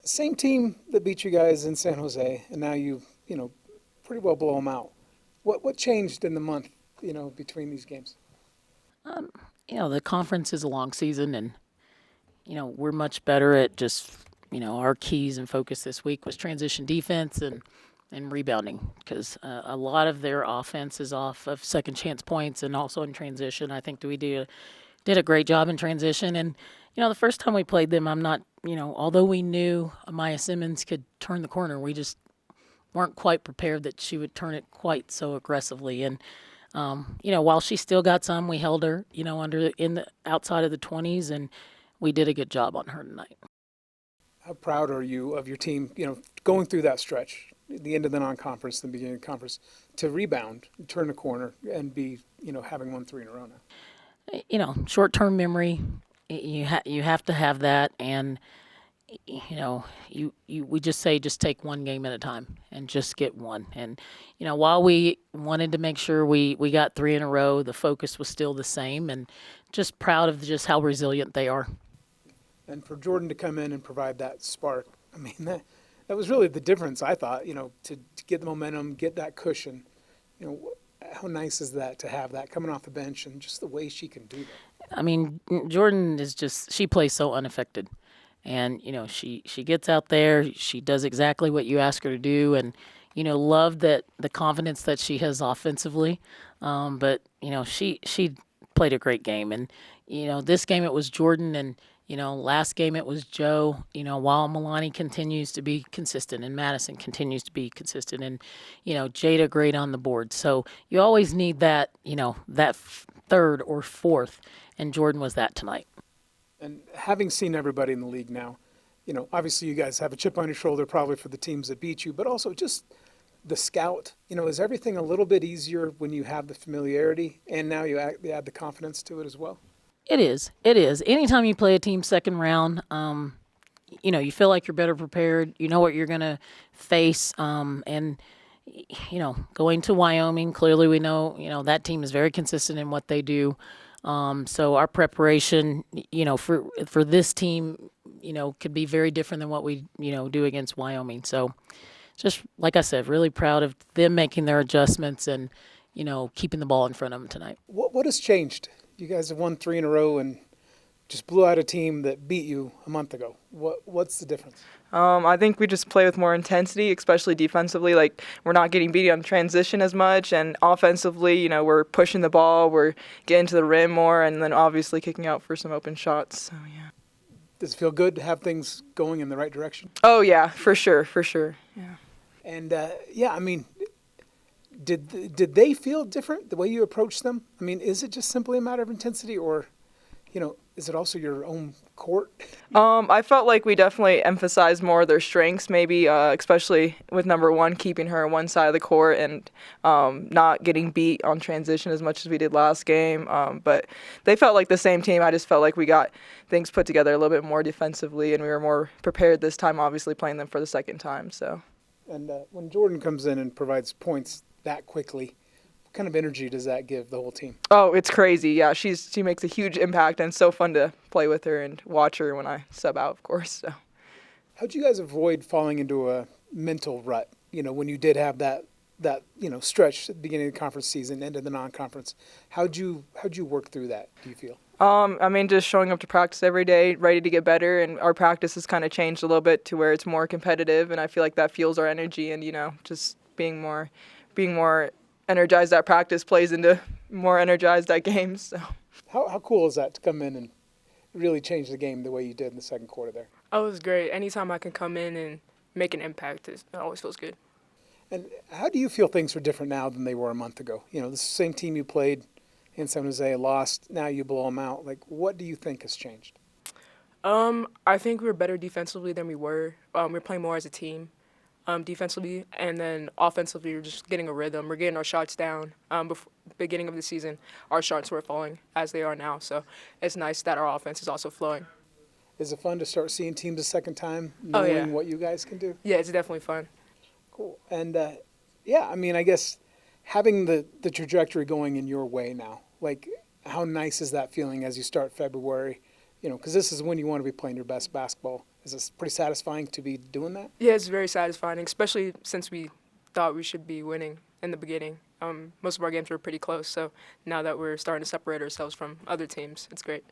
Same team that beat you guys in San Jose, and now you pretty well blow them out. What changed in the month, between these games? Um, the conference is a long season, and we're much better at just our keys and focus this week was transition defense and rebounding because a lot of their offense is off of second chance points and also in transition. I think we did a great job in transition, and the first time we played them, I'm not although we knew Amaya Simmons could turn the corner, we just weren't quite prepared that she would turn it quite so aggressively. And while she still got some, we held her, under in the outside of the 20s, and we did a good job on her tonight. How proud are you of your team, going through that stretch, the end of the non-conference, the beginning of the conference, to rebound, turn the corner, and be, having won 3 in a row now? Short-term memory, you have to have that, and we just say just take one game at a time and just get one. And while we wanted to make sure we got 3 in a row, the focus was still the same, and just proud of just how resilient they are. And for Jordan to come in and provide that spark, I mean, that was really the difference, I thought, to get the momentum, get that cushion. How nice is that to have that coming off the bench and just the way she can do that? I mean, Jordan is she plays so unaffected. And, she gets out there, she does exactly what you ask her to do, and, love that the confidence that she has offensively. But, she played a great game. And, this game it was Jordan, and, last game it was Joe, while Milani continues to be consistent and Madison continues to be consistent and, Jada great on the board. So you always need that, that third or fourth, and Jordan was that tonight. And having seen everybody in the league now, obviously you guys have a chip on your shoulder probably for the teams that beat you, but also just the scout, is everything a little bit easier when you have the familiarity and now you add the confidence to it as well? It is. It is. Anytime you play a team second round, you feel like you're better prepared. You know what you're going to face. And, going to Wyoming, clearly we know, that team is very consistent in what they do. So our preparation, for this team, could be very different than what we, do against Wyoming. So just like I said, really proud of them making their adjustments and, keeping the ball in front of them tonight. What has changed? You guys have won 3 in a row and just blew out a team that beat you a month ago. What's the difference? I think we just play with more intensity, especially defensively. Like, we're not getting beat on transition as much, and offensively, we're pushing the ball, we're getting to the rim more, and then obviously kicking out for some open shots. So, yeah. Does it feel good to have things going in the right direction? Oh, yeah, for sure. Yeah. And, I mean, did they feel different, the way you approached them? I mean, is it just simply a matter of intensity, or, is it also your own court? I felt like we definitely emphasized more their strengths, maybe especially with number 1, keeping her on one side of the court and not getting beat on transition as much as we did last game. But they felt like the same team. I just felt like we got things put together a little bit more defensively, and we were more prepared this time, obviously playing them for the second time. So. And when Jordan comes in and provides points that quickly, what kind of energy does that give the whole team? Oh, it's crazy. Yeah, she makes a huge impact, and it's so fun to play with her and watch her when I sub out, of course. So. How'd you guys avoid falling into a mental rut, when you did have that stretch at the beginning of the conference season, end of the non-conference? How'd you work through that, do you feel? Just showing up to practice every day, ready to get better, and our practice has kind of changed a little bit to where it's more competitive, and I feel like that fuels our energy, and, just being more energized at practice plays into more energized at games. So. How cool is that to come in and really change the game the way you did in the second quarter there? Oh, it was great. Anytime I can come in and make an impact, it always feels good. And how do you feel things are different now than they were a month ago? The same team you played in San Jose, lost, now you blow them out. Like, what do you think has changed? I think we're better defensively than we were. We're playing more as a team. Defensively, and then offensively, we're just getting a rhythm. We're getting our shots down. Before beginning of the season, our shots were falling as they are now, so it's nice that our offense is also flowing. Is it fun to start seeing teams a second time, knowing what you guys can do? Yeah, it's definitely fun. Cool. And, I guess having the trajectory going in your way now, like, how nice is that feeling as you start February? Because this is when you want to be playing your best basketball Is it pretty satisfying to be doing that? Yeah, it's very satisfying, especially since we thought we should be winning in the beginning. Most of our games were pretty close, so now that we're starting to separate ourselves from other teams, it's great.